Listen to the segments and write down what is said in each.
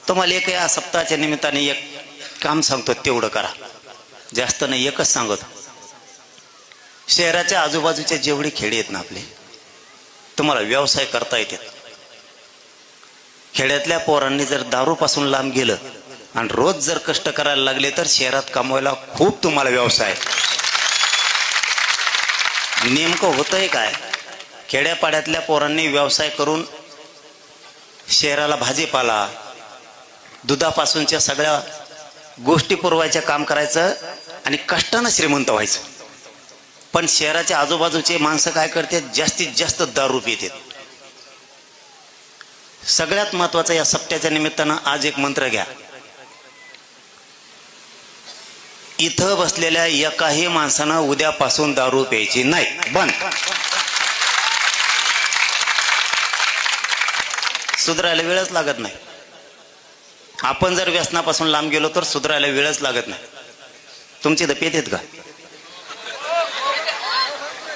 तुम्हाला एक या सप्ताहाच्या निमित्ताने एक काम सांगतो, तेवढं करा, जास्त नाही, एकच सांगतो. शहराच्या आजूबाजूचे जेवढे खेडे आहेत ना आपले, तुम्हाला व्यवसाय करता येतात. खेड्यातल्या पोरांनी जर दारूपासून लांब गेलं आणि रोज जर कष्ट करायला लागले तर शहरात कमवायला खूप तुम्हाला व्यवसाय. नेमकं होतंय काय, खेड्यापाड्यातल्या पोरांनी व्यवसाय करून शहराला भाजीपाला, दुधापासूनच्या सगळ्या गोष्टी पुरवायचं काम करायचं आणि कष्टानं श्रीमंत व्हायचं. पण शहराच्या आजूबाजूचे माणसं काय करतात, जास्तीत जास्त दारू पितात. सगळ्यात महत्वाचं या सप्त्याच्या निमित्तानं आज एक मंत्र घ्या. इथं बसलेल्या एकाही माणसानं उद्यापासून दारू प्यायची नाही, बंद. सुधारायला वेळच लागत नाही. आपण जर व्यसनापासून लांब गेलो तर सुधारायला वेळच लागत नाही. तुमची तर पेत आहेत का?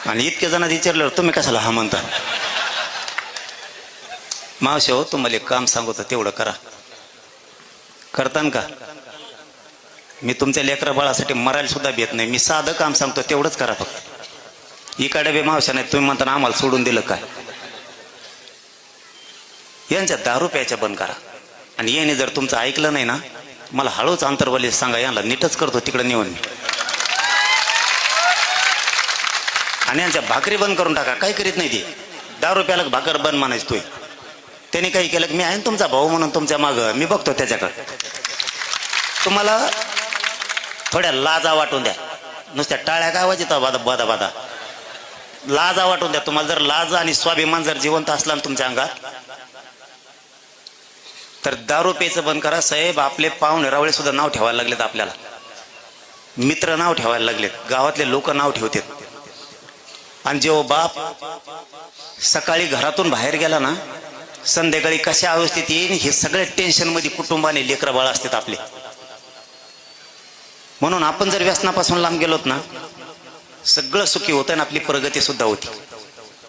आणि इतके जण विचारलं तुम्ही कशाला हा म्हणता? मावशी हो, तुम्हाला एक काम सांगतो, तेवढं करा. करतान का? मी तुमच्या लेकरा बाळासाठी मरायला सुद्धा भेट नाही. मी साधं काम सांगतो, तेवढंच करा फक्त. इकडे बे मावशा नाही, तुम्ही म्हणता आम्हाला सोडून दिलं काय? यांच्या दारू प्यायच्या बंद करा. आणि याने जर तुमचं ऐकलं नाही ना, मला हळूच अंतरवली सांगा, यांना नीटच करतो तिकडे नेऊन. आणि यांच्या भाकरी बंद करून टाका. काही करीत नाही ती, दारू प्यायला भाकर बंद म्हणायच. तू त्याने काही केलं, मी आहे तुमचा भाऊ म्हणून तुमच्या मागं, मी बघतो त्याच्याकडे. तुम्हाला थोड्या लाजा वाटून द्या. नुसत्या टाळ्या काय वाजता बादा बादा बादा, लाजा वाटून द्या. तुम्हाला जर लाज आणि स्वाभिमान जर जिवंत असला ना तुमच्या अंगात, तर दारू प्यायचं बंद करा. साहेब, आपले पाहुणे रावळे सुद्धा नाव ठेवायला लागलेत आपल्याला, मित्र नाव ठेवायला लागलेत, गावातले लोक नाव ठेवतात. आणि जेव्हा बाप सकाळी घरातून बाहेर गेला ना, संध्याकाळी कशा अवस्थेत येईल हे सगळे टेन्शन मध्ये कुटुंबाने लेकरं बाळ असतात आपले. म्हणून आपण जर व्यसनापासून लांब गेलोत ना, सगळं सुखी होतं आणि आपली प्रगती सुद्धा होती.